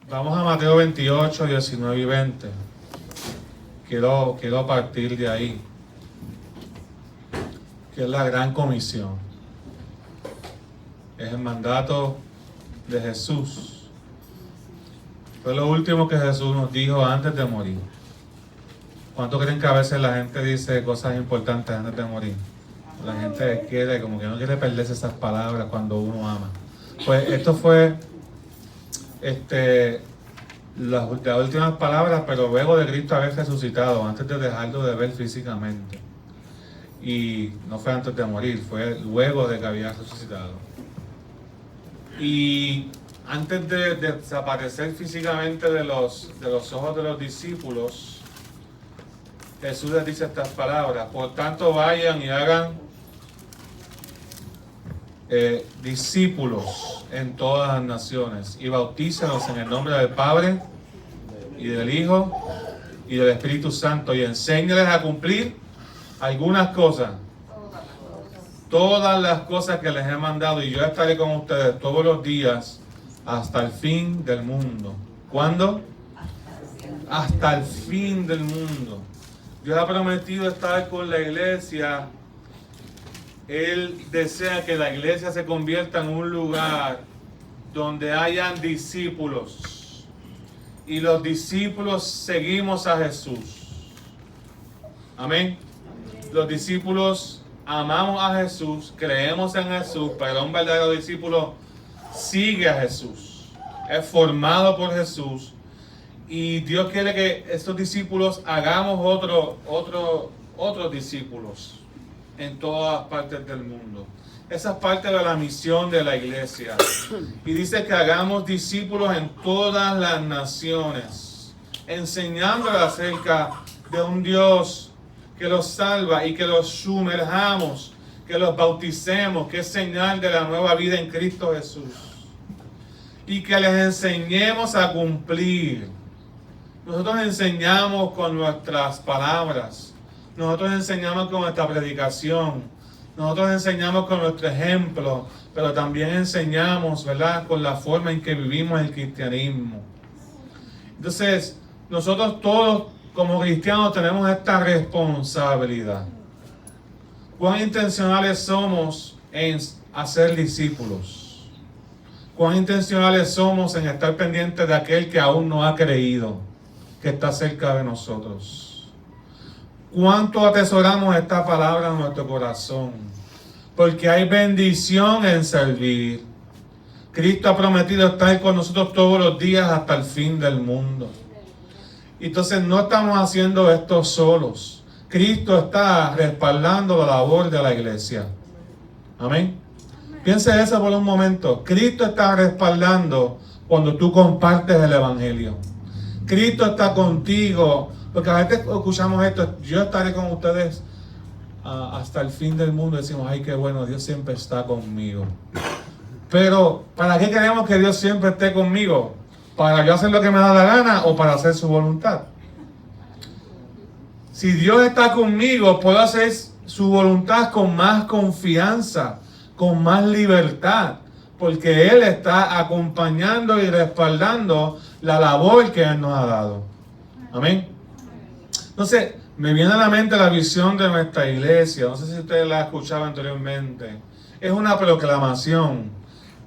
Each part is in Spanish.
Vamos a Mateo 28, 19 y 20. Quiero partir de ahí, que es la gran comisión. Es el mandato de Jesús. Fue lo último que Jesús nos dijo antes de morir. ¿Cuánto creen que a veces la gente dice cosas importantes antes de morir? La gente quiere, como que no quiere perderse esas palabras cuando uno ama. Pues esto fue las últimas palabras, pero luego de Cristo haber resucitado, antes de dejarlo de ver físicamente. Y no fue antes de morir, fue luego de que había resucitado. Y antes de desaparecer físicamente de los ojos de los discípulos, Jesús les dice estas palabras: por tanto vayan y hagan discípulos en todas las naciones y bautízalos en el nombre del Padre y del Hijo y del Espíritu Santo, y enséñales a cumplir algunas cosas, todas las cosas que les he mandado, y yo estaré con ustedes todos los días hasta el fin del mundo. ¿Cuándo? Hasta el fin del mundo. Dios ha prometido estar con la iglesia. Él desea que la iglesia se convierta en un lugar donde hayan discípulos. Y los discípulos seguimos a Jesús. Amén. Los discípulos amamos a Jesús, creemos en Jesús, pero un verdadero discípulo sigue a Jesús. Es formado por Jesús. Y Dios quiere que estos discípulos hagamos otros discípulos en todas partes del mundo. Esa es parte de la misión de la iglesia. Y dice que hagamos discípulos en todas las naciones, enseñándoles acerca de un Dios que los salva y que los sumerjamos, que los bauticemos, que es señal de la nueva vida en Cristo Jesús. Y que les enseñemos a cumplir. Nosotros enseñamos con nuestras palabras. Nosotros enseñamos con nuestra predicación, nosotros enseñamos con nuestro ejemplo, pero también enseñamos, ¿verdad?, con la forma en que vivimos el cristianismo. Entonces, nosotros todos como cristianos tenemos esta responsabilidad. ¿Cuán intencionales somos en hacer discípulos? ¿Cuán intencionales somos en estar pendientes de aquel que aún no ha creído, que está cerca de nosotros? ¿Cuánto atesoramos esta palabra en nuestro corazón? Porque hay bendición en servir. Cristo ha prometido estar con nosotros todos los días hasta el fin del mundo. Entonces no estamos haciendo esto solos. Cristo está respaldando la labor de la iglesia. Amén. Piense eso por un momento. Cristo está respaldando cuando tú compartes el evangelio. Cristo está contigo. Porque a veces escuchamos esto: yo estaré con ustedes hasta el fin del mundo. Decimos, ay, qué bueno, Dios siempre está conmigo. Pero, ¿para qué queremos que Dios siempre esté conmigo? ¿Para yo hacer lo que me da la gana o para hacer su voluntad? Si Dios está conmigo, puedo hacer su voluntad con más confianza, con más libertad, porque Él está acompañando y respaldando la labor que Él nos ha dado. Amén. Entonces, me viene a la mente la visión de nuestra iglesia. No sé si ustedes la han escuchado anteriormente. Es una proclamación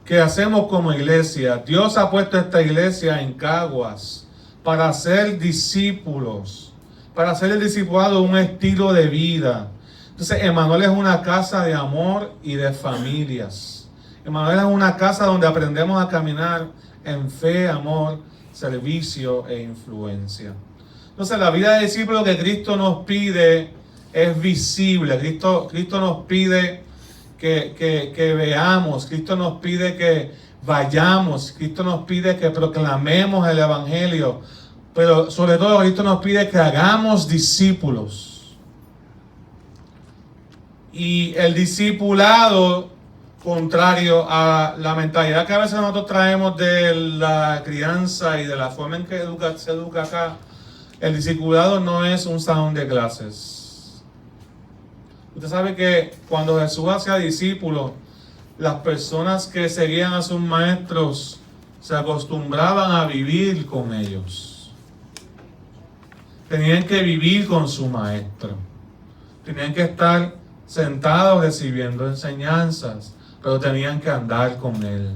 que hacemos como iglesia. Dios ha puesto esta iglesia en Caguas para ser discípulos, para hacer el discipulado un estilo de vida. Entonces, Emmanuel es una casa de amor y de familias. Emmanuel es una casa donde aprendemos a caminar en fe, amor, servicio e influencia. Entonces, la vida de discípulo que Cristo nos pide es visible. Cristo nos pide que veamos. Cristo nos pide que vayamos. Cristo nos pide que proclamemos el evangelio. Pero sobre todo, Cristo nos pide que hagamos discípulos. Y el discipulado, contrario a la mentalidad que a veces nosotros traemos de la crianza y de la forma en que se educa acá, el discipulado no es un salón de clases. Usted sabe que cuando Jesús hacía discípulos, las personas que seguían a sus maestros se acostumbraban a vivir con ellos. Tenían que vivir con su maestro. Tenían que estar sentados recibiendo enseñanzas, pero tenían que andar con él.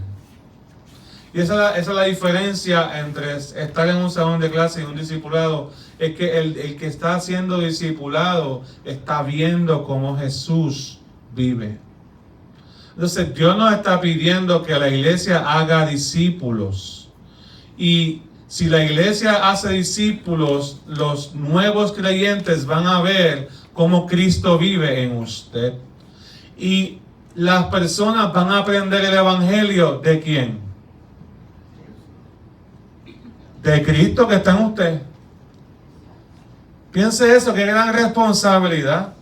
Y esa es la diferencia entre estar en un salón de clase y un discipulado. Es que el que está siendo discipulado está viendo cómo Jesús vive. Entonces Dios nos está pidiendo que la iglesia haga discípulos. Y si la iglesia hace discípulos, los nuevos creyentes van a ver cómo Cristo vive en usted. Y las personas van a aprender el evangelio ¿de quién? De Cristo que está en usted. Piense eso, qué gran responsabilidad.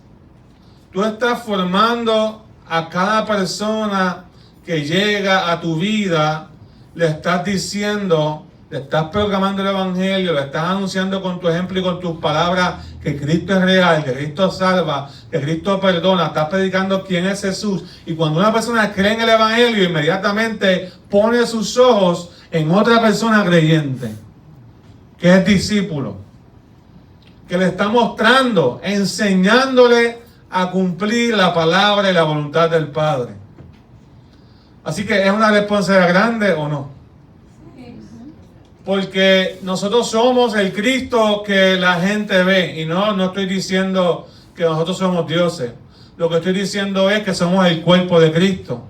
Tú estás formando a cada persona que llega a tu vida, le estás diciendo, le estás proclamando el evangelio, le estás anunciando con tu ejemplo y con tus palabras que Cristo es real, que Cristo salva, que Cristo perdona, estás predicando quién es Jesús. Y cuando una persona cree en el evangelio, inmediatamente pone sus ojos en otra persona creyente, que es discípulo, que le está mostrando, enseñándole a cumplir la palabra y la voluntad del Padre. Así que ¿es una responsabilidad grande o no? Porque nosotros somos el Cristo que la gente ve. Y no estoy diciendo que nosotros somos dioses. Lo que estoy diciendo es que somos el cuerpo de Cristo.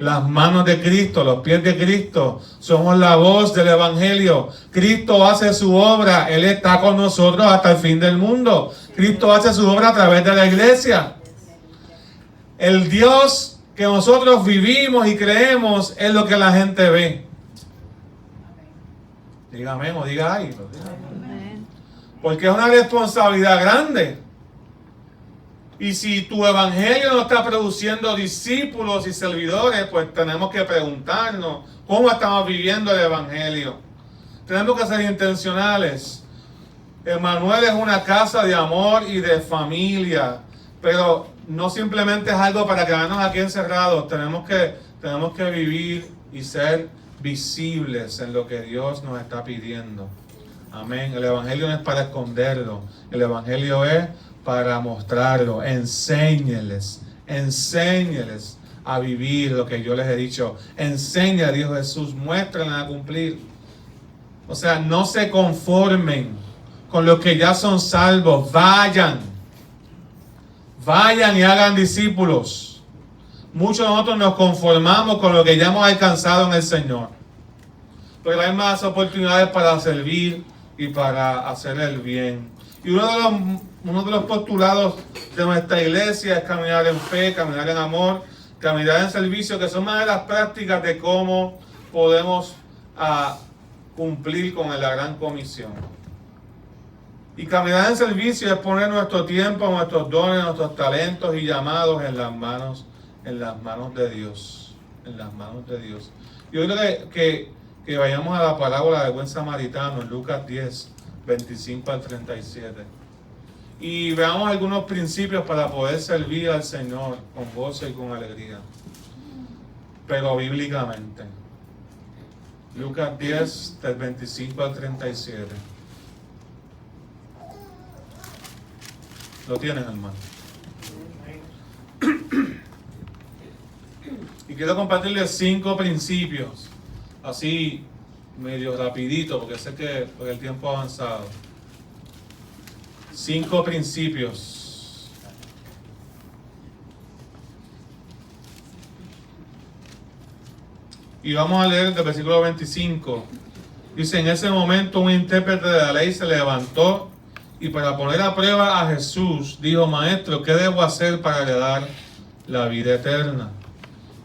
Las manos de Cristo, los pies de Cristo. Somos la voz del evangelio. Cristo hace su obra. Él está con nosotros hasta el fin del mundo. Cristo hace su obra a través de la iglesia. El Dios que nosotros vivimos y creemos es lo que la gente ve. Diga amén o diga ay. Porque es una responsabilidad grande. Y si tu evangelio no está produciendo discípulos y servidores, pues tenemos que preguntarnos cómo estamos viviendo el evangelio. Tenemos que ser intencionales. Emmanuel es una casa de amor y de familia, pero no simplemente es algo para quedarnos aquí encerrados. Tenemos que vivir y ser visibles en lo que Dios nos está pidiendo. Amén. El evangelio no es para esconderlo. El evangelio es para mostrarlo. Enséñeles a vivir lo que yo les he dicho. Enseña a Dios Jesús, muéstrenle a cumplir. O sea, no se conformen con los que ya son salvos. Vayan y hagan discípulos. Muchos de nosotros nos conformamos con lo que ya hemos alcanzado en el Señor. Pero hay más oportunidades para servir y para hacer el bien. Y uno de los postulados de nuestra iglesia es caminar en fe, caminar en amor, caminar en servicio, que son más de las prácticas de cómo podemos cumplir con la gran comisión. Y caminar en servicio es poner nuestro tiempo, nuestros dones, nuestros talentos y llamados en las manos de Dios. En las manos de Dios. Yo creo que vayamos a la parábola del buen samaritano en Lucas 10, 25 al 37. Y veamos algunos principios para poder servir al Señor con gozo y con alegría. Pero bíblicamente. Lucas 10, del 25 al 37. ¿Lo tienen, hermano? Y quiero compartirles 5 principios. Así, medio rapidito, porque sé que por el tiempo ha avanzado. 5 principios. Y vamos a leer del versículo 25. Dice, en ese momento un intérprete de la ley se levantó y para poner a prueba a Jesús, dijo, Maestro, ¿qué debo hacer para heredar la vida eterna?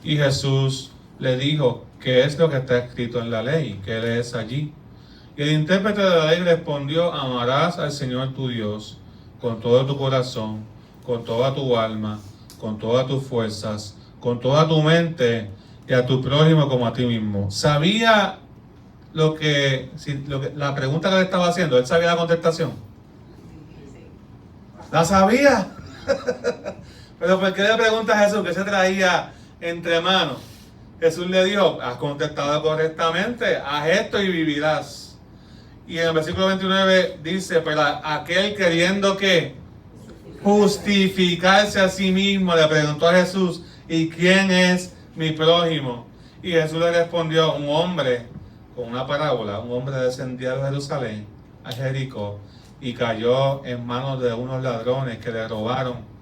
Y Jesús le dijo, ¿qué es lo que está escrito en la ley? ¿Qué lees allí? Y el intérprete de la ley respondió, amarás al Señor tu Dios con todo tu corazón, con toda tu alma, con todas tus fuerzas, con toda tu mente y a tu prójimo como a ti mismo. ¿Sabía la pregunta que le estaba haciendo? ¿Él sabía la contestación? ¿La sabía? Pero ¿por qué le pregunta a Jesús qué se traía entre manos? Jesús le dijo, has contestado correctamente, haz esto y vivirás. Y en el versículo 29 dice, pero aquel queriendo que justificarse a sí mismo, le preguntó a Jesús, ¿y quién es mi prójimo? Y Jesús le respondió, un hombre, con una parábola, un hombre descendía de Jerusalén a Jericó y cayó en manos de unos ladrones que le robaron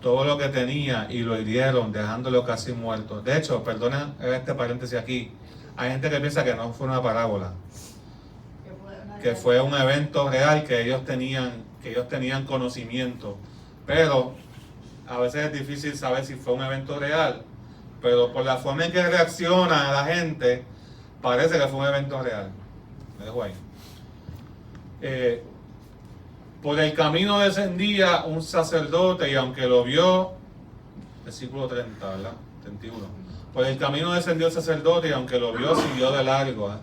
todo lo que tenía y lo hirieron, dejándolo casi muerto. De hecho, perdonen este paréntesis aquí, hay gente que piensa que no fue una parábola, que fue un evento real que ellos tenían conocimiento, pero a veces es difícil saber si fue un evento real, pero por la forma en que reacciona la gente, parece que fue un evento real. Me dejo ahí. Por el camino descendía un sacerdote y aunque lo vio, versículo 30, ¿verdad? 31. Por el camino descendió el sacerdote y aunque lo vio, siguió de largo.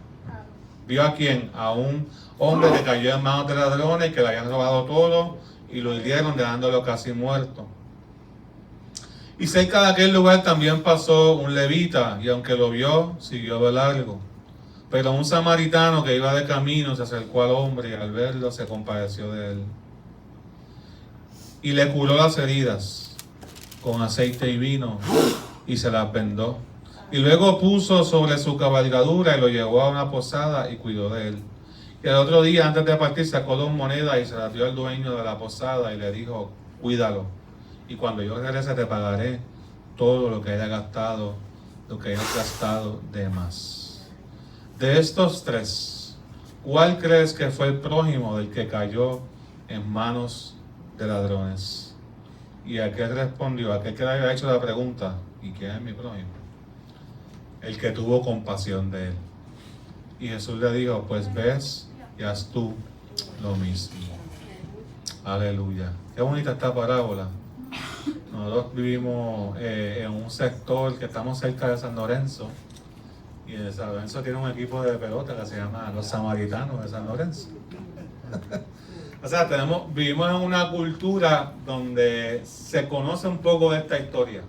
¿Vio a quién? A un hombre que cayó en manos de ladrones que le habían robado todo y lo hirieron dejándolo casi muerto. Y cerca de aquel lugar también pasó un levita y aunque lo vio, siguió de largo. Pero un samaritano que iba de camino se acercó al hombre y al verlo se compadeció de él. Y le curó las heridas con aceite y vino y se las vendó. Y luego puso sobre su cabalgadura y lo llevó a una posada y cuidó de él. Y al otro día, antes de partir, sacó 2 monedas y se las dio al dueño de la posada y le dijo, cuídalo. Y cuando yo regrese te pagaré todo lo que haya gastado, lo que hayas gastado de más. De estos 3, ¿cuál crees que fue el prójimo del que cayó en manos de ladrones? Y aquel respondió, aquel que le había hecho la pregunta, ¿y quién es mi prójimo? El que tuvo compasión de él. Y Jesús le dijo, pues ves y haz tú lo mismo. Aleluya. Qué bonita esta parábola. Nosotros vivimos en un sector que estamos cerca de San Lorenzo. Y en San Lorenzo tiene un equipo de pelota que se llama Los Samaritanos de San Lorenzo. O sea, vivimos en una cultura donde se conoce un poco de esta historia.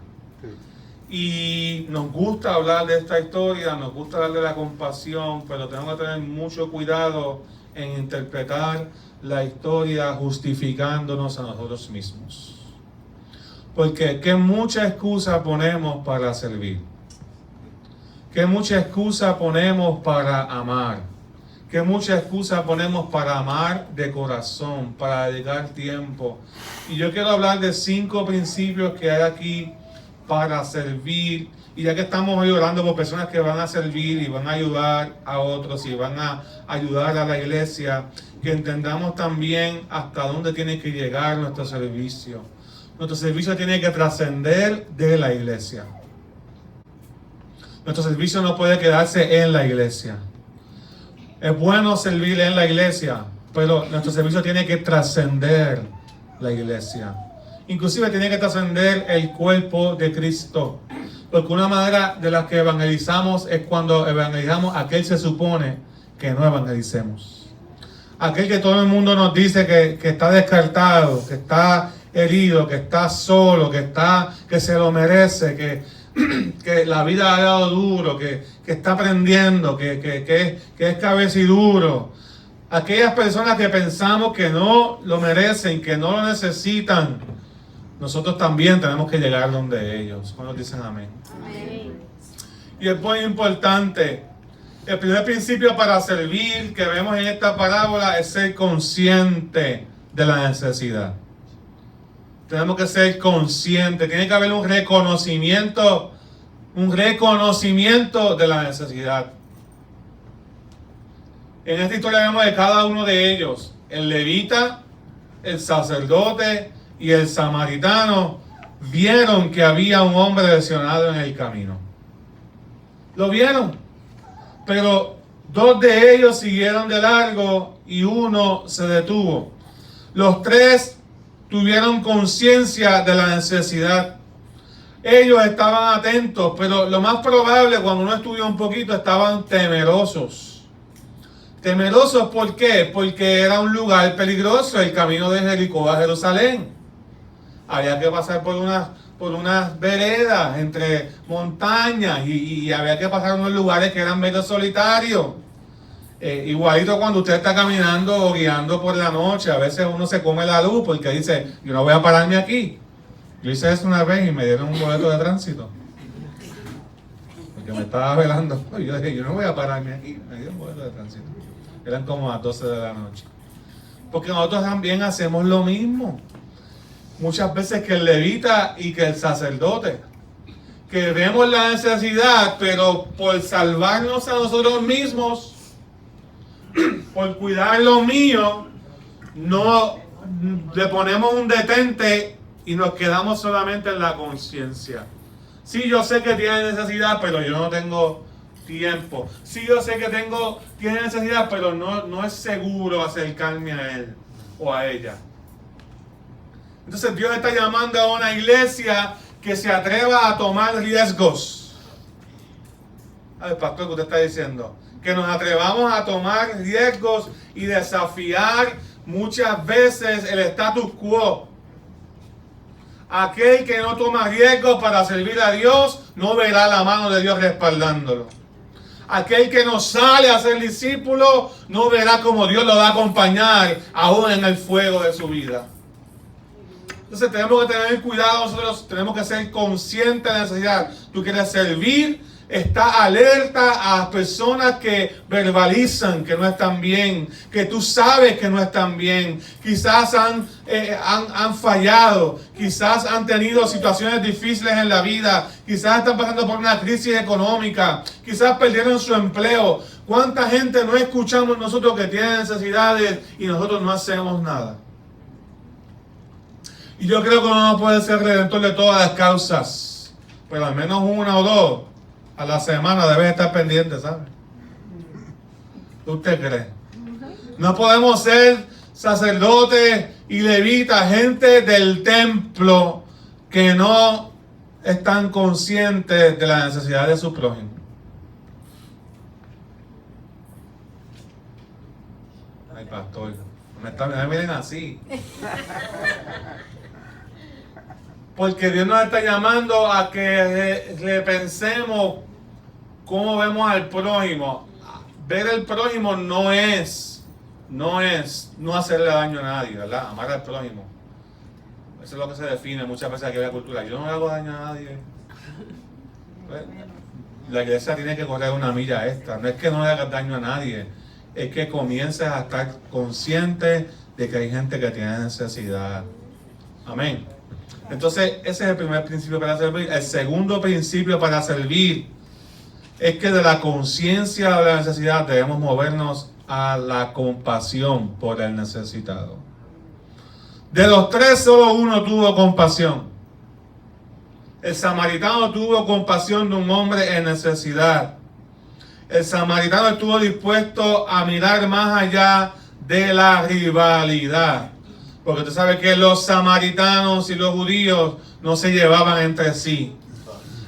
Y nos gusta hablar de esta historia, nos gusta hablar de la compasión, pero tenemos que tener mucho cuidado en interpretar la historia justificándonos a nosotros mismos. Porque qué mucha excusa ponemos para servir. Qué mucha excusa ponemos para amar. Qué mucha excusa ponemos para amar de corazón, para dedicar tiempo. Y yo quiero hablar de 5 principios que hay aquí para servir. Y ya que estamos hoy orando por personas que van a servir y van a ayudar a otros y van a ayudar a la iglesia, que entendamos también hasta dónde tiene que llegar nuestro servicio. Nuestro servicio tiene que trascender de la iglesia. Nuestro servicio no puede quedarse en la iglesia. Es bueno servir en la iglesia, pero nuestro servicio tiene que trascender la iglesia. Inclusive tiene que trascender el cuerpo de Cristo. Porque una manera de la que evangelizamos es cuando evangelizamos a aquel se supone que no evangelicemos. Aquel que todo el mundo nos dice que está descartado, que está herido, que está solo, que se lo merece, que la vida ha dado duro, que está aprendiendo, que es cabeciduro. Aquellas personas que pensamos que no lo merecen, que no lo necesitan, nosotros también tenemos que llegar donde ellos. ¿Cuándo dicen amén? Amén. Y es muy importante. El primer principio para servir que vemos en esta parábola es ser consciente de la necesidad. Tenemos que ser conscientes. Tiene que haber un reconocimiento de la necesidad. En esta historia vemos de cada uno de ellos. El levita, el sacerdote y el samaritano vieron que había un hombre lesionado en el camino. Lo vieron. Pero 2 de ellos siguieron de largo y 1 se detuvo. Los 3 tuvieron conciencia de la necesidad. Ellos estaban atentos, pero lo más probable, cuando uno estudió un poquito, estaban temerosos. ¿Temerosos por qué? Porque era un lugar peligroso, el camino de Jericó a Jerusalén. Había que pasar por por unas veredas entre montañas y había que pasar unos lugares que eran medio solitarios. Igualito cuando usted está caminando o guiando por la noche, a veces uno se come la luz porque dice, yo no voy a pararme aquí. Yo hice eso una vez y me dieron un boleto de tránsito. Porque me estaba velando. Yo dije, yo no voy a pararme aquí. Me dieron un boleto de tránsito. Eran como a las 12 de la noche. Porque nosotros también hacemos lo mismo. Muchas veces que el levita y que el sacerdote. Que vemos la necesidad, pero por salvarnos a nosotros mismos, por cuidar lo mío, no le ponemos un detente y nos quedamos solamente en la conciencia. Sí, yo sé que tiene necesidad, pero yo no tengo tiempo. Sí, yo sé que tiene necesidad, pero no es seguro acercarme a él o a ella. Entonces Dios está llamando a una iglesia que se atreva a tomar riesgos. A ver, pastor, ¿qué usted está diciendo? Que nos atrevamos a tomar riesgos y desafiar muchas veces el status quo. Aquel que no toma riesgos para servir a Dios no verá la mano de Dios respaldándolo. Aquel que no sale a ser discípulo no verá cómo Dios lo va a acompañar aún en el fuego de su vida. Entonces tenemos que tener cuidado, nosotros tenemos que ser conscientes de la necesidad. Tú quieres servir, está alerta a las personas que verbalizan que no están bien, que tú sabes que no están bien, quizás han fallado, quizás han tenido situaciones difíciles en la vida, quizás están pasando por una crisis económica, quizás perdieron su empleo. ¿Cuánta gente no escuchamos nosotros que tiene necesidades y nosotros no hacemos nada? Y yo creo que uno no puede ser redentor de todas las causas, pero al menos una o dos a la semana debes estar pendiente, ¿sabe? ¿Usted cree? No podemos ser sacerdotes y levitas, gente del templo que no están conscientes de la necesidad de su prójimo. Ay, pastor, no me miren así. Porque Dios nos está llamando a que repensemos cómo vemos al prójimo. Ver al prójimo no es no hacerle daño a nadie, ¿verdad? Amar al prójimo. Eso es lo que se define muchas veces aquí en la cultura. Yo no le hago daño a nadie. La iglesia tiene que correr una milla extra. No es que no le hagas daño a nadie, es que comiences a estar consciente de que hay gente que tiene necesidad. Amén. Entonces, ese es el primer principio para servir. El segundo principio para servir es que de la conciencia de la necesidad debemos movernos a la compasión por el necesitado. De los tres, solo uno tuvo compasión. El samaritano tuvo compasión de un hombre en necesidad. El samaritano estuvo dispuesto a mirar más allá de la rivalidad. Porque tú sabes que los samaritanos y los judíos no se llevaban entre sí.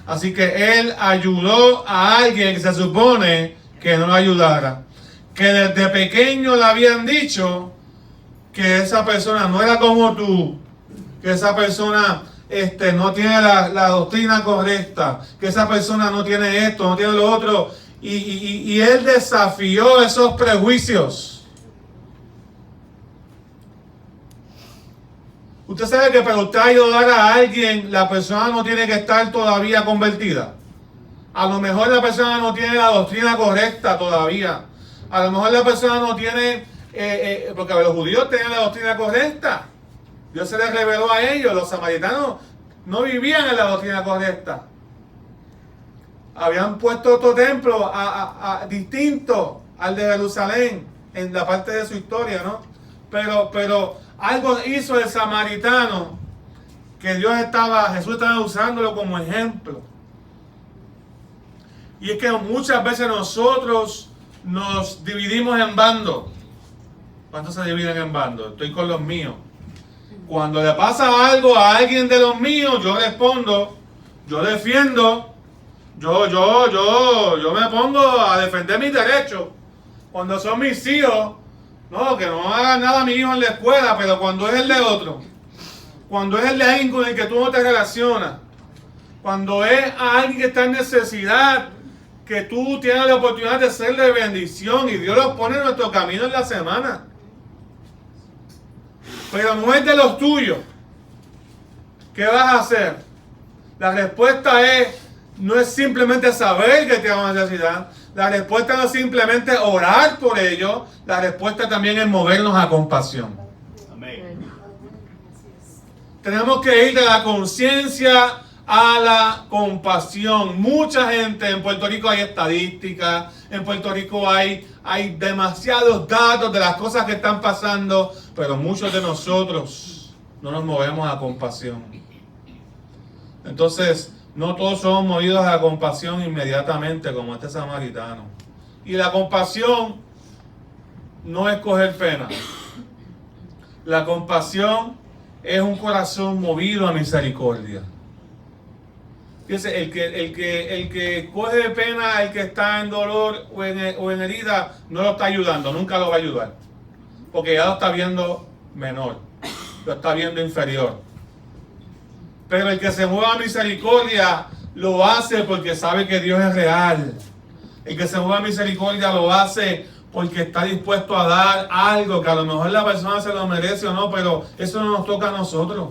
Así que él ayudó a alguien que se supone que no lo ayudara. Que desde pequeño le habían dicho que esa persona no era como tú. Que esa persona no tiene la doctrina correcta. Que esa persona no tiene esto, no tiene lo otro. Y él desafió esos prejuicios. Usted sabe que para usted ayudar a alguien, la persona no tiene que estar todavía convertida. A lo mejor la persona no tiene la doctrina correcta todavía. A lo mejor la persona no tiene, porque los judíos tenían la doctrina correcta. Dios se les reveló a ellos. Los samaritanos no vivían en la doctrina correcta. Habían puesto otro templo distinto al de Jerusalén en la parte de su historia, ¿no? Pero algo hizo el samaritano que Jesús estaba usándolo como ejemplo. Y es que muchas veces nosotros nos dividimos en bandos. ¿Cuántos se dividen en bandos? Estoy con los míos. Cuando le pasa algo a alguien de los míos, yo respondo, yo defiendo, yo me pongo a defender mis derechos. Cuando son mis hijos, no, que no hagan nada a mi hijo en la escuela, pero cuando es el de otro, cuando es el de alguien con el que tú no te relacionas, cuando es a alguien que está en necesidad, que tú tienes la oportunidad de ser de bendición y Dios los pone en nuestro camino en la semana. Pero no es de los tuyos. ¿Qué vas a hacer? La respuesta no es simplemente saber que tienen una necesidad. La respuesta no es simplemente orar por ellos. La respuesta también es movernos a compasión. Amén. Tenemos que ir de la conciencia a la compasión. Mucha gente en Puerto Rico, hay estadísticas, en Puerto Rico hay demasiados datos de las cosas que están pasando, pero muchos de nosotros no nos movemos a compasión. Entonces, no todos somos movidos a la compasión inmediatamente, como este samaritano. Y la compasión no es coger pena. La compasión es un corazón movido a misericordia. Fíjense, el que coge pena, el que está en dolor o en herida, no lo está ayudando, nunca lo va a ayudar. Porque ya lo está viendo menor, lo está viendo inferior. Pero el que se mueve a misericordia lo hace porque sabe que Dios es real. El que se mueve a misericordia lo hace porque está dispuesto a dar algo que a lo mejor la persona se lo merece o no, pero eso no nos toca a nosotros.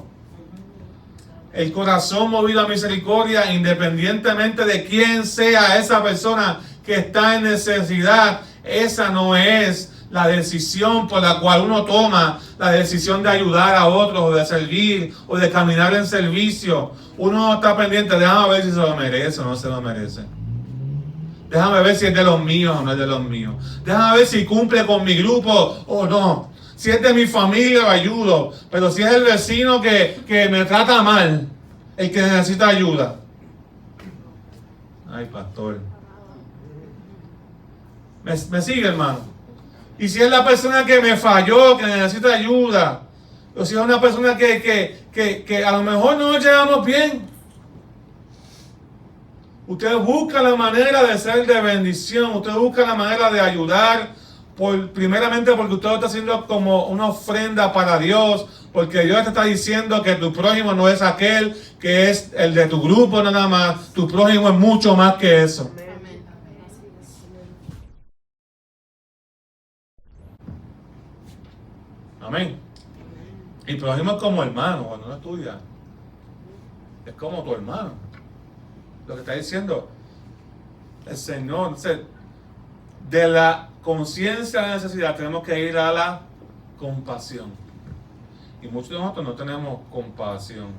El corazón movido a misericordia, independientemente de quién sea esa persona que está en necesidad, esa no es la decisión por la cual uno toma la decisión de ayudar a otros o de servir o de caminar en servicio. Uno no está pendiente, déjame ver si se lo merece o no se lo merece. Déjame ver si es de los míos o no es de los míos. Déjame ver si cumple con mi grupo o no. Si es de mi familia lo ayudo, pero si es el vecino que me trata mal, el que necesita ayuda. Ay, pastor. ¿Me sigue, hermano? Y si es la persona que me falló, que necesita ayuda, o si es una persona que a lo mejor no nos llevamos bien, usted busca la manera de ser de bendición, usted busca la manera de ayudar, primeramente porque usted lo está haciendo como una ofrenda para Dios, porque Dios te está diciendo que tu prójimo no es aquel que es el de tu grupo nada más, tu prójimo es mucho más que eso. Amén. Y prójimo es como hermano, cuando uno estudia, es como tu hermano. Lo que está diciendo el Señor, de la conciencia de la necesidad tenemos que ir a la compasión. Y muchos de nosotros no tenemos compasión.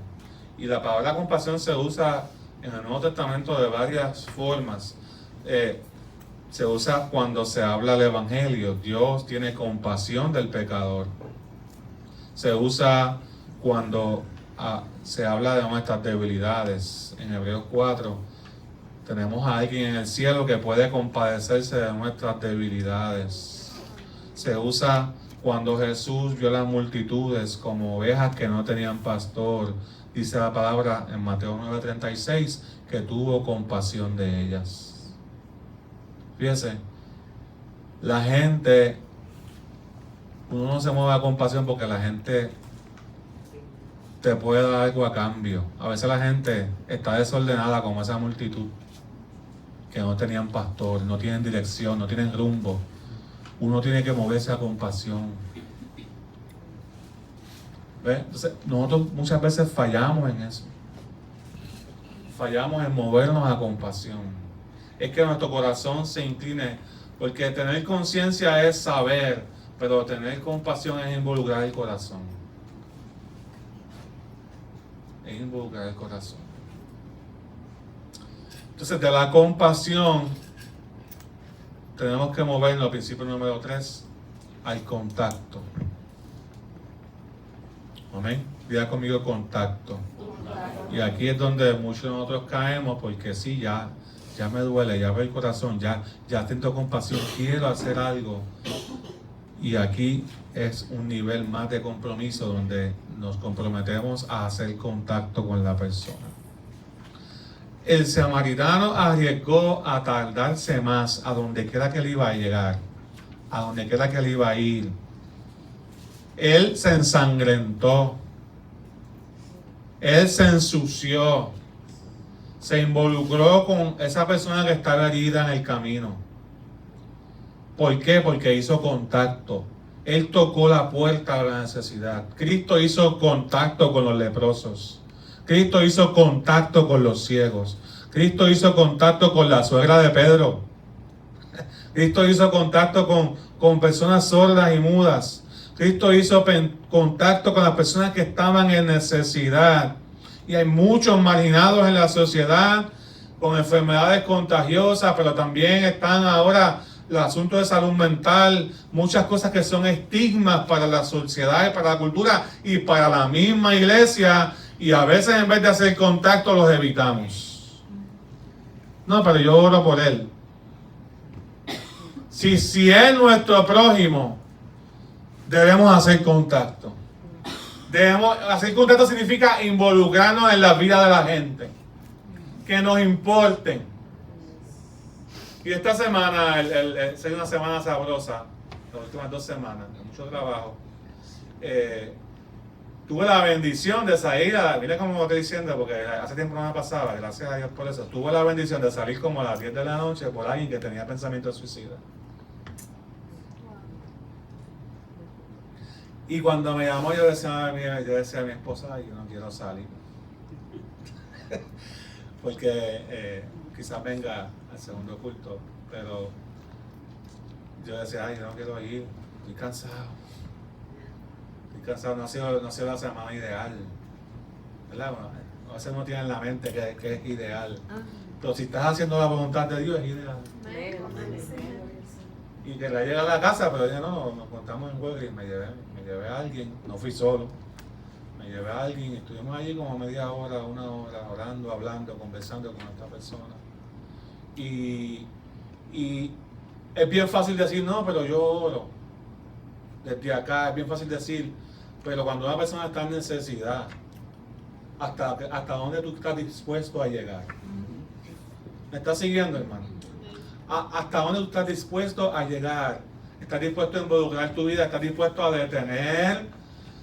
Y la palabra compasión se usa en el Nuevo Testamento de varias formas. Se usa cuando se habla del Evangelio. Dios tiene compasión del pecador. Se usa cuando se habla de nuestras debilidades. En Hebreos 4 tenemos a alguien en el cielo que puede compadecerse de nuestras debilidades. Se usa cuando Jesús vio las multitudes como ovejas que no tenían pastor. Dice la palabra en Mateo 9:36 que tuvo compasión de ellas. Fíjense, la gente, uno no se mueve a compasión porque la gente te puede dar algo a cambio. A veces la gente está desordenada como esa multitud que no tenían pastor, no tienen dirección, no tienen rumbo. Uno tiene que moverse a compasión. ¿Ves? Entonces, nosotros muchas veces fallamos en eso. Fallamos en movernos a compasión. Es que nuestro corazón se incline, porque tener conciencia es saber, pero tener compasión es involucrar el corazón. Es involucrar el corazón. Entonces, de la compasión tenemos que movernos, principio número 3, al contacto. Amén. Diga conmigo contacto. Y aquí es donde muchos de nosotros caemos, porque sí, ya me duele, ya veo el corazón, ya siento compasión, quiero hacer algo. Y aquí es un nivel más de compromiso donde nos comprometemos a hacer contacto con la persona. El samaritano arriesgó a tardarse más a donde quiera que él iba a llegar, a donde quiera que él iba a ir. Él se ensangrentó. Él se ensució, se involucró con esa persona que estaba herida en el camino. ¿Por qué? Porque hizo contacto. Él tocó la puerta de la necesidad. Cristo hizo contacto con los leprosos. Cristo hizo contacto con los ciegos. Cristo hizo contacto con la suegra de Pedro. Cristo hizo contacto con personas sordas y mudas. Cristo hizo contacto con las personas que estaban en necesidad. Y hay muchos marginados en la sociedad con enfermedades contagiosas, pero también están ahora los asuntos de salud mental, muchas cosas que son estigmas para la sociedad y para la cultura y para la misma iglesia, y a veces en vez de hacer contacto los evitamos. No, pero yo oro por él. Si es nuestro prójimo, debemos hacer contacto. Hacer contacto significa involucrarnos en la vida de la gente, que nos importen. Y esta semana, es una semana sabrosa, las últimas 2 semanas, de mucho trabajo. Tuve la bendición de salir, mira cómo estoy diciendo, porque hace tiempo no me pasaba, gracias a Dios por eso. Tuve la bendición de salir como a las 10 de la noche por alguien que tenía pensamiento de suicida. Y cuando me llamó, yo decía a mi esposa, yo no quiero salir. Porque quizás venga al segundo culto, pero yo decía, ay, yo no quiero ir, estoy cansado. No ha sido la semana ideal, ¿verdad? Bueno, a veces uno tiene en la mente que es ideal, pero si estás haciendo la voluntad de Dios es ideal. Y que la llegue a la casa, pero ya no, nos contamos en Walgreens, me llevé a alguien, no fui solo, me llevé a alguien, estuvimos allí como media hora, 1 hora, orando, hablando, conversando con esta persona. Y es bien fácil decir, no, pero yo oro. Desde acá es bien fácil decir, pero cuando una persona está en necesidad, ¿hasta dónde tú estás dispuesto a llegar? ¿Me estás siguiendo, hermano? ¿Hasta dónde tú estás dispuesto a llegar? ¿Estás dispuesto a involucrar tu vida? ¿Estás dispuesto a detener?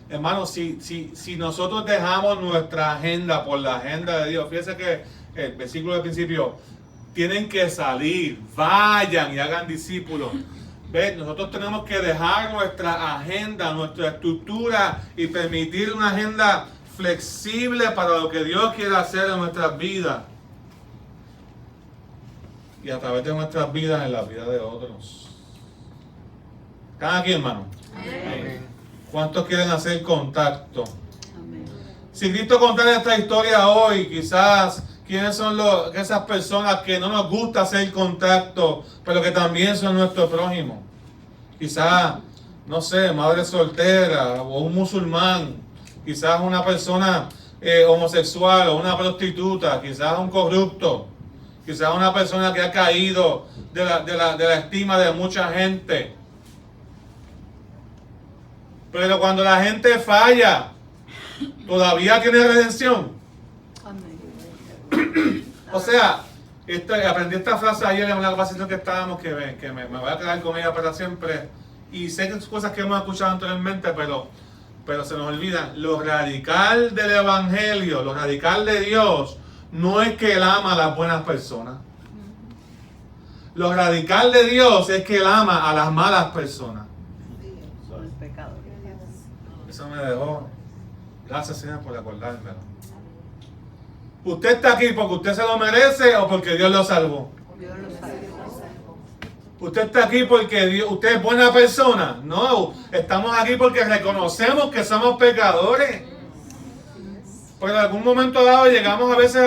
Hermano, si nosotros dejamos nuestra agenda por la agenda de Dios, fíjense que el versículo del principio, tienen que salir, vayan y hagan discípulos. ¿Ves? Nosotros tenemos que dejar nuestra agenda, nuestra estructura y permitir una agenda flexible para lo que Dios quiere hacer en nuestras vidas. Y a través de nuestras vidas en la vida de otros. ¿Están aquí, hermano? Amén. ¿Cuántos quieren hacer contacto? Amén. Si Cristo contara esta historia hoy, quizás, ¿quiénes son esas personas que no nos gusta hacer contacto, pero que también son nuestro prójimo? Quizás, no sé, madre soltera o un musulmán, quizás una persona homosexual o una prostituta, quizás un corrupto, quizás una persona que ha caído de la estima de mucha gente. Pero cuando la gente falla, ¿todavía tiene redención? O sea, aprendí esta frase ayer en una capacitación que estábamos, que me voy a quedar con ella para siempre. Y sé que son cosas que hemos escuchado anteriormente, pero se nos olvidan. Lo radical del Evangelio, lo radical de Dios, no es que Él ama a las buenas personas. Lo radical de Dios es que Él ama a las malas personas. Eso me dejó. Gracias, Señor, por acordármelo. ¿Usted está aquí porque usted se lo merece o porque Dios lo salvó? Dios lo salvó. ¿Usted está aquí porque usted es buena persona? No, estamos aquí porque reconocemos que somos pecadores. Pero en algún momento dado llegamos a veces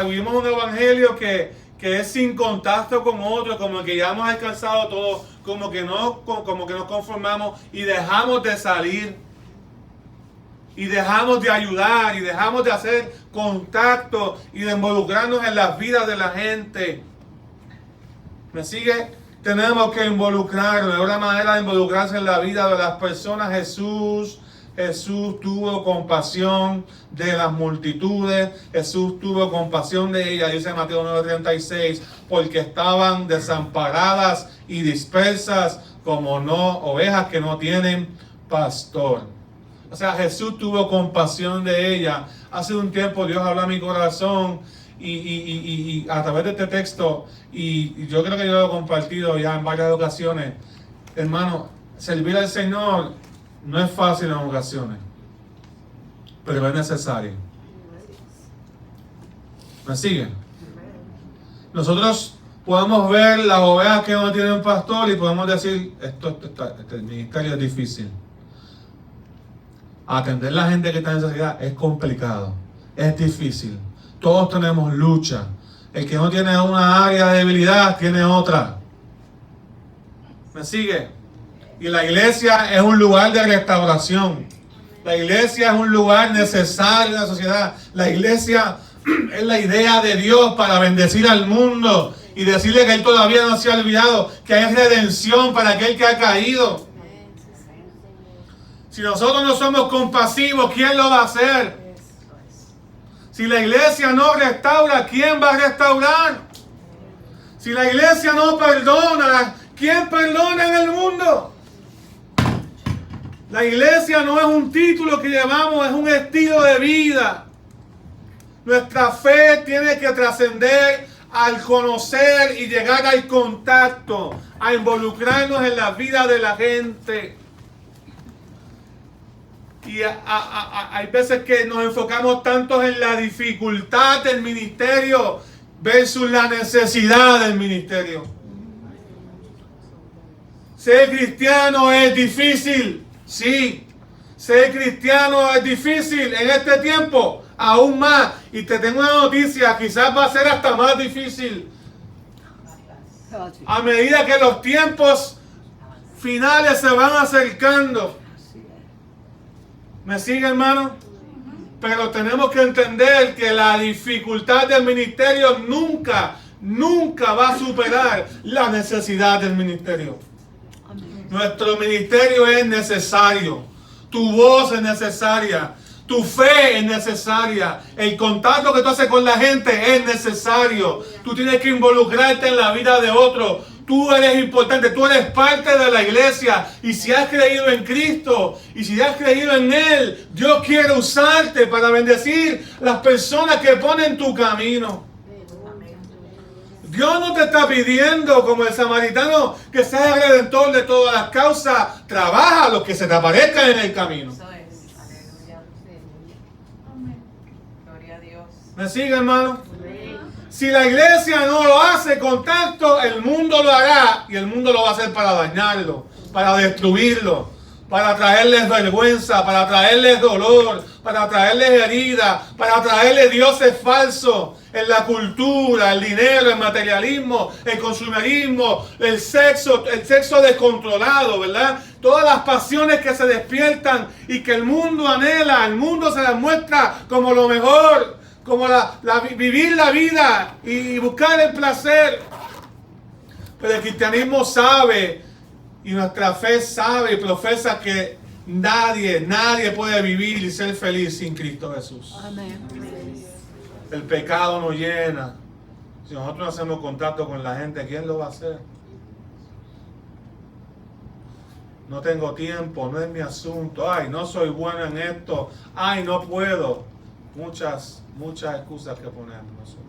vivimos un evangelio que es sin contacto con otros, como que ya hemos alcanzado todo, como que nos conformamos y dejamos de salir. Y dejamos de ayudar y dejamos de hacer contacto y de involucrarnos en las vidas de la gente. ¿Me sigue? Tenemos que involucrarnos. Es una manera de involucrarse en la vida de las personas. Jesús tuvo compasión de las multitudes. Jesús tuvo compasión de ellas, dice Mateo 9:36, porque estaban desamparadas y dispersas como ovejas que no tienen pastor. O sea, Jesús tuvo compasión de ella, hace un tiempo Dios habló a mi corazón y a través de este texto, y yo creo que yo lo he compartido ya en varias ocasiones. Hermano, servir al Señor no es fácil en ocasiones, pero es necesario. ¿Me siguen? Nosotros podemos ver las ovejas que no tienen pastor y podemos decir, el ministerio es difícil. Atender a la gente que está en necesidad es complicado, es difícil. Todos tenemos lucha. El que no tiene una área de debilidad tiene otra. ¿Me sigue? Y la iglesia es un lugar de restauración. La iglesia es un lugar necesario en la sociedad. La iglesia es la idea de Dios para bendecir al mundo y decirle que Él todavía no se ha olvidado, que hay redención para aquel que ha caído. Si nosotros no somos compasivos, ¿quién lo va a hacer? Si la iglesia no restaura, ¿quién va a restaurar? Si la iglesia no perdona, ¿quién perdona en el mundo? La iglesia no es un título que llevamos, es un estilo de vida. Nuestra fe tiene que trascender al conocer y llegar al contacto, a involucrarnos en la vida de la gente. Y hay veces que nos enfocamos tanto en la dificultad del ministerio versus la necesidad del ministerio. Ser cristiano es difícil, sí. Ser cristiano es difícil en este tiempo, aún más. Y te tengo una noticia, quizás va a ser hasta más difícil a medida que los tiempos finales se van acercando. ¿Me sigue, hermano? Pero tenemos que entender que la dificultad del ministerio nunca va a superar la necesidad del ministerio. Nuestro ministerio es necesario. Tu voz es necesaria. Tu fe es necesaria. El contacto que tú haces con la gente es necesario. Tú tienes que involucrarte en la vida de otro. Tú eres importante, tú eres parte de la iglesia. Y si has creído en Cristo y si has creído en Él, Dios quiere usarte para bendecir las personas que ponen tu camino. Dios no te está pidiendo, como el samaritano, que seas el redentor de todas las causas. Trabaja lo que se te aparezca en el camino. Eso es. Aleluya. Gloria a Dios. ¿Me sigue, hermano? Si la iglesia no lo hace con tacto, el mundo lo hará. Y el mundo lo va a hacer para dañarlo, para destruirlo, para traerles vergüenza, para traerles dolor, para traerles heridas, para traerles dioses falsos en la cultura, el dinero, el materialismo, el consumerismo, el sexo descontrolado, ¿verdad? Todas las pasiones que se despiertan y que el mundo anhela, el mundo se las muestra como lo mejor, como vivir la vida y buscar el placer. Pero el cristianismo sabe y nuestra fe sabe y profesa que nadie puede vivir y ser feliz sin Cristo Jesús. Amén. El pecado nos llena. Si nosotros no hacemos contacto con la gente, ¿quién lo va a hacer? No tengo tiempo, no es mi asunto. Ay, no soy bueno en esto. Ay, no puedo. Muchas excusas que ponemos nosotros.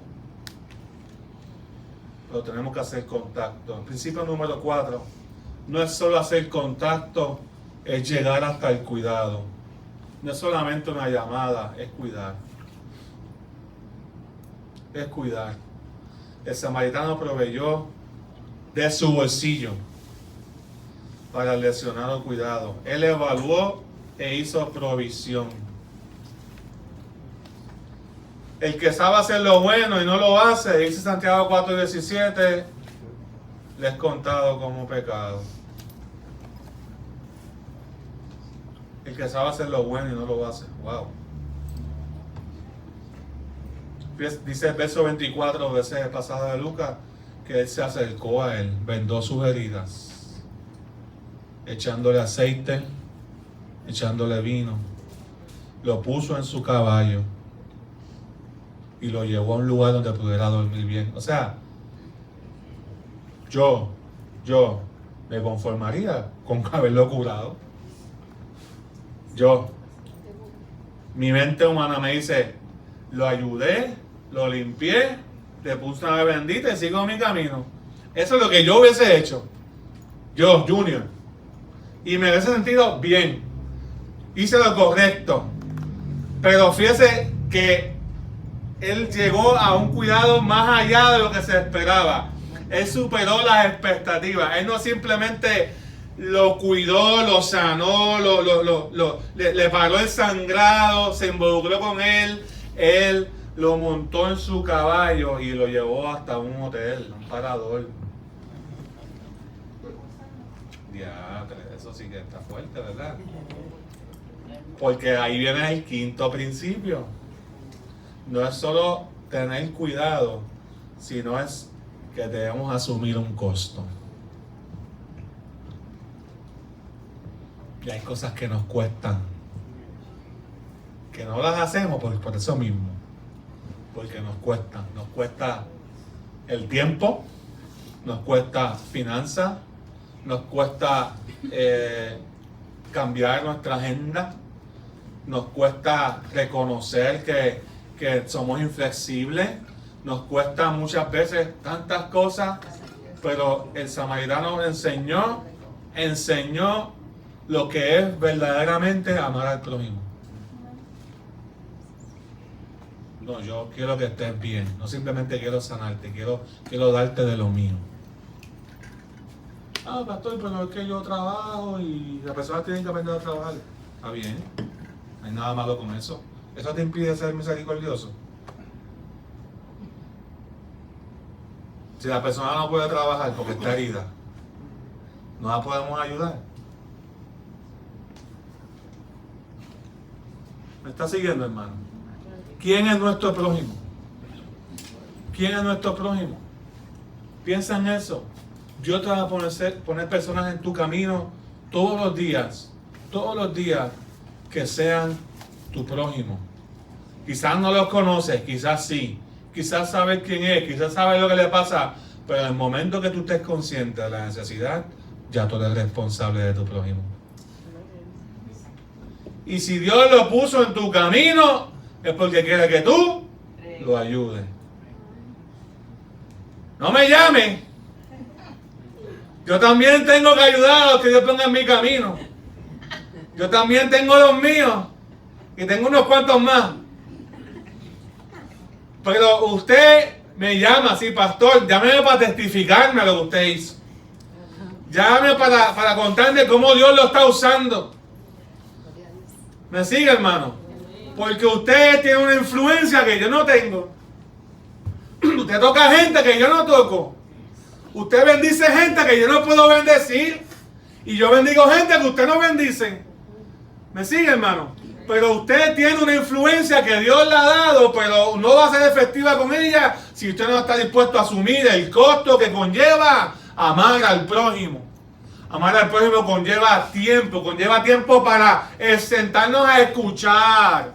Pero tenemos que hacer contacto. El principio número 4. No es solo hacer contacto, es llegar hasta el cuidado. No es solamente una llamada, es cuidar. Es cuidar. El samaritano proveyó de su bolsillo para el lesionado cuidado. Él evaluó e hizo provisión. El que sabe hacer lo bueno y no lo hace, dice Santiago 4:17, le es contado como pecado. El que sabe hacer lo bueno y no lo hace. Wow. Dice el verso 24 de ese pasaje de Lucas que él se acercó a él, vendó sus heridas, echándole aceite, echándole vino, lo puso en su caballo y lo llevó a un lugar donde pudiera dormir bien. O sea, yo me conformaría con haberlo curado. Yo. Mi mente humana me dice, lo ayudé, lo limpié, le puse una bendita y sigo mi camino. Eso es lo que yo hubiese hecho. Yo, Junior. Y me hubiese sentido bien. Hice lo correcto. Pero fíjese que él llegó a un cuidado más allá de lo que se esperaba. Él superó las expectativas. Él no simplemente lo cuidó, lo sanó, le paró el sangrado, se involucró con él. Él lo montó en su caballo y lo llevó hasta un hotel, un parador. Diatre, eso sí que está fuerte, ¿verdad? Porque ahí viene el quinto principio. No es solo tener cuidado, sino es que debemos asumir un costo. Y hay cosas que nos cuestan, que no las hacemos por eso mismo, porque nos cuesta el tiempo, nos cuesta finanzas, nos cuesta cambiar nuestra agenda, nos cuesta reconocer que somos inflexibles, nos cuesta muchas veces tantas cosas, pero el samaritano enseñó lo que es verdaderamente amar al prójimo. No, yo quiero que estés bien, no simplemente quiero sanarte, quiero darte de lo mío. Ah, pastor, pero es que yo trabajo y las personas tienen que aprender a trabajar. Está bien, no hay nada malo con eso. ¿Eso te impide ser misericordioso? Si la persona no puede trabajar porque está herida, ¿no la podemos ayudar? ¿Me está siguiendo, hermano? ¿Quién es nuestro prójimo? ¿Quién es nuestro prójimo? Piensa en eso. Dios te va a poner personas en tu camino todos los días que sean tu prójimo. Quizás no los conoces, quizás sí, quizás sabes quién es, quizás sabes lo que le pasa, pero en el momento que tú estés consciente de la necesidad, ya tú eres responsable de tu prójimo. Y si Dios lo puso en tu camino, es porque quiere que tú lo ayudes. No me llames. Yo también tengo que ayudar a los que Dios ponga en mi camino. Yo también tengo los míos. Y tengo unos cuantos más. Pero usted me llama, sí, pastor, llámeme para testificarme lo que usted hizo. Llámeme para contarle cómo Dios lo está usando. ¿Me sigue, hermano? Porque usted tiene una influencia que yo no tengo. Usted toca gente que yo no toco. Usted bendice gente que yo no puedo bendecir. Y yo bendigo gente que usted no bendice. ¿Me sigue, hermano? Pero usted tiene una influencia que Dios le ha dado, pero no va a ser efectiva con ella si usted no está dispuesto a asumir el costo que conlleva amar al prójimo. Amar al prójimo conlleva tiempo para sentarnos a escuchar.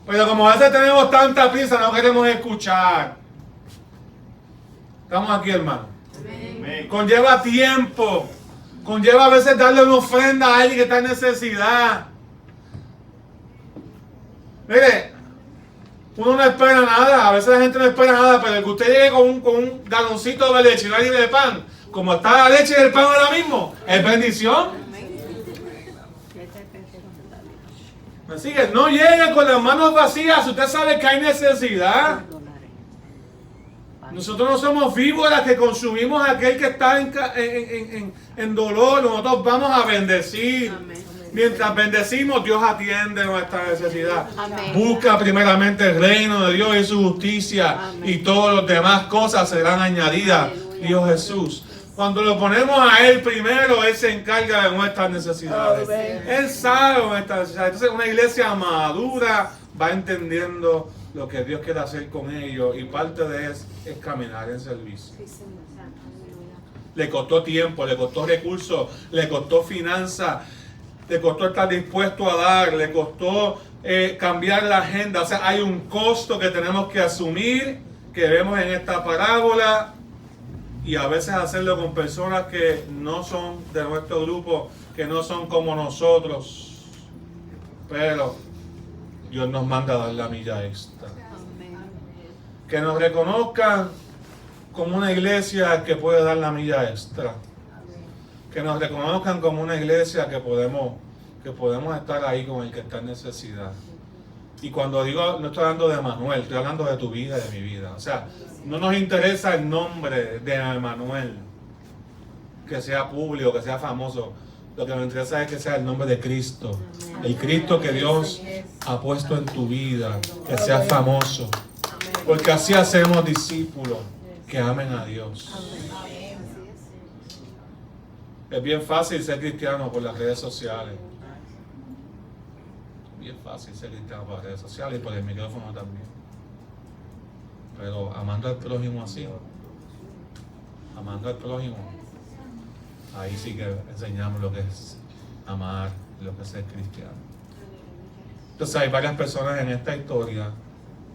Pero como a veces tenemos tanta prisa, no queremos escuchar. Estamos aquí, hermano. Amén. Conlleva tiempo. Conlleva a veces darle una ofrenda a alguien que está en necesidad. Mire, uno no espera nada. A veces la gente no espera nada, pero el que usted llegue con un galoncito de leche y una libra de pan, como está la leche y el pan ahora mismo, es bendición. ¿Me sigue? No llegue con las manos vacías. Usted sabe que hay necesidad. Nosotros no somos víboras que consumimos a aquel que está en dolor. Nosotros vamos a bendecir. Amén. Mientras bendecimos, Dios atiende nuestra necesidad. Amén. Busca primeramente el reino de Dios y su justicia. Amén. Y todas las demás cosas serán añadidas. Aleluya. Dijo Jesús. Cuando lo ponemos a Él primero, Él se encarga de nuestras necesidades. Amén. Él sabe nuestras necesidades. Entonces una iglesia madura va entendiendo lo que Dios quiere hacer con ellos, y parte de eso es caminar en servicio. Le costó tiempo, le costó recursos, le costó finanzas, le costó estar dispuesto a dar, le costó cambiar la agenda. O sea, hay un costo que tenemos que asumir, que vemos en esta parábola, y a veces hacerlo con personas que no son de nuestro grupo, que no son como nosotros. Pero Dios nos manda a dar la milla extra. Que nos reconozcan como una iglesia que puede dar la milla extra. Que nos reconozcan como una iglesia que podemos estar ahí con el que está en necesidad. Y cuando digo, no estoy hablando de Manuel, estoy hablando de tu vida y de mi vida. O sea, no nos interesa el nombre de Manuel, que sea público, que sea famoso. Lo que nos interesa es que sea el nombre de Cristo. El Cristo que Dios ha puesto en tu vida, que sea famoso. Porque así hacemos discípulos que amen a Dios. Es bien fácil ser cristiano por las redes sociales. Bien fácil ser cristiano por las redes sociales y por el micrófono también. Pero amando al prójimo así, amando al prójimo, ahí sí que enseñamos lo que es amar, lo que es ser cristiano. Entonces hay varias personas en esta historia.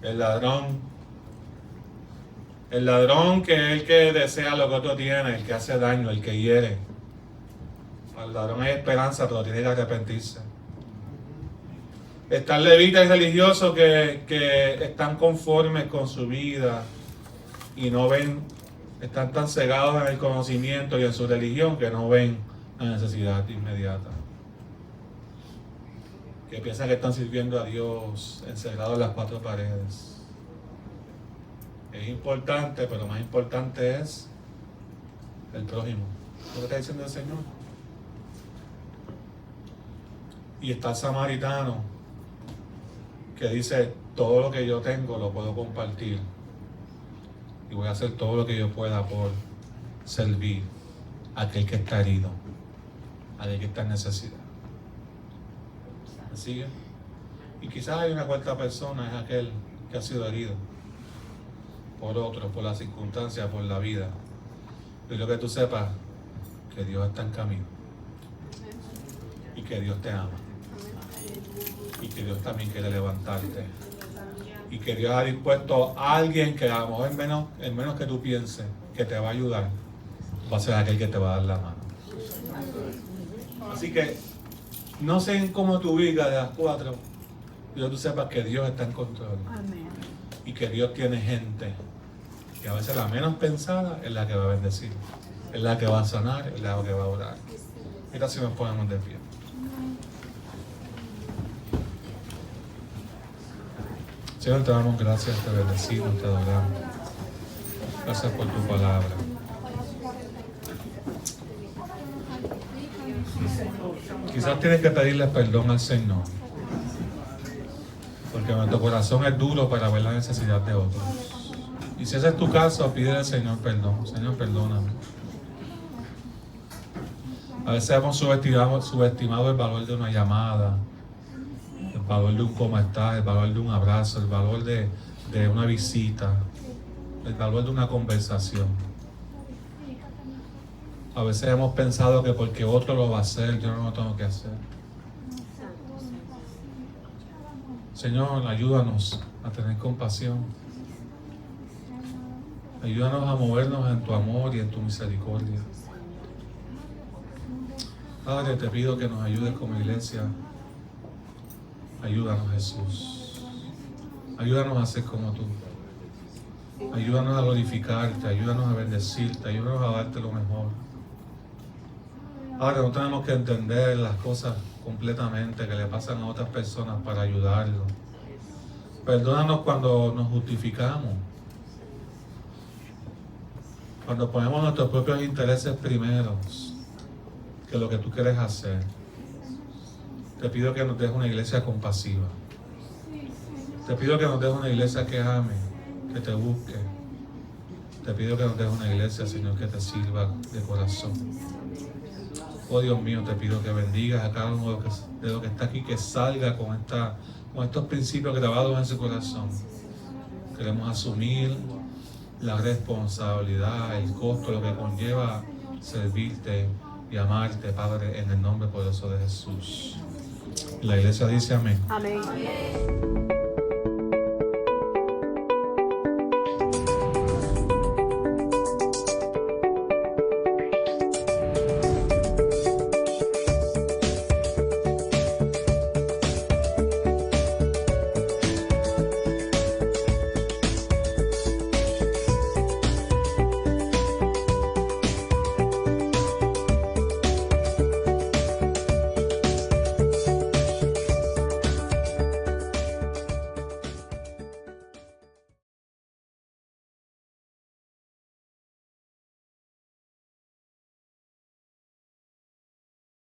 El ladrón que es el que desea lo que otro tiene, el que hace daño, el que hiere. Para el ladrón hay esperanza, pero tiene que arrepentirse. Está el levita y religioso que están conformes con su vida y no ven, están tan cegados en el conocimiento y en su religión que no ven la necesidad inmediata. Que piensan que están sirviendo a Dios encerrados en las cuatro paredes. Es importante, pero más importante es el prójimo. ¿Qué está diciendo el Señor? Y está el samaritano que dice, todo lo que yo tengo lo puedo compartir y voy a hacer todo lo que yo pueda por servir a aquel que está herido, a aquel que está en necesidad. ¿Me sigue? Y quizás hay una cuarta persona, es aquel que ha sido herido por otros, por las circunstancias, por la vida. Y lo que tú sepas, que Dios está en camino y que Dios te ama. Y que Dios también quiere levantarte. Y que Dios ha dispuesto a alguien que a lo mejor en menos que tú pienses que te va a ayudar, va a ser aquel que te va a dar la mano. Así que no sé cómo tu vida de las cuatro, pero tú sepas que Dios está en control. Y que Dios tiene gente que a veces la menos pensada es la que va a bendecir, es la que va a sanar, es la que va a orar. Mira si nos ponemos de pie. Señor, te damos gracias, te bendecimos, te adoramos. Gracias por tu palabra. Quizás tienes que pedirle perdón al Señor, porque nuestro corazón es duro para ver la necesidad de otros. Y si ese es tu caso, pídele al Señor perdón. Señor, perdóname. A veces hemos subestimado el valor de una llamada, el valor de un cómo estás, el valor de un abrazo, el valor de una visita, el valor de una conversación. A veces hemos pensado que porque otro lo va a hacer, yo no lo tengo que hacer. Señor, ayúdanos a tener compasión. Ayúdanos a movernos en tu amor y en tu misericordia. Padre, te pido que nos ayudes como iglesia. Ayúdanos, Jesús. Ayúdanos a ser como tú. Ayúdanos a glorificarte, ayúdanos a bendecirte, ayúdanos a darte lo mejor. Ahora no tenemos que entender las cosas completamente que le pasan a otras personas para ayudarlos. Perdónanos cuando nos justificamos, cuando ponemos nuestros propios intereses primeros que lo que tú quieres hacer. Te pido que nos dejes una iglesia compasiva. Te pido que nos dejes una iglesia que ame, que te busque. Te pido que nos dejes una iglesia, Señor, que te sirva de corazón. Oh Dios mío, te pido que bendigas a cada uno de los que está aquí, que salga con estos principios grabados en su corazón. Queremos asumir la responsabilidad, el costo, lo que conlleva servirte y amarte, Padre, en el nombre poderoso de Jesús. La iglesia dice amén. Amén.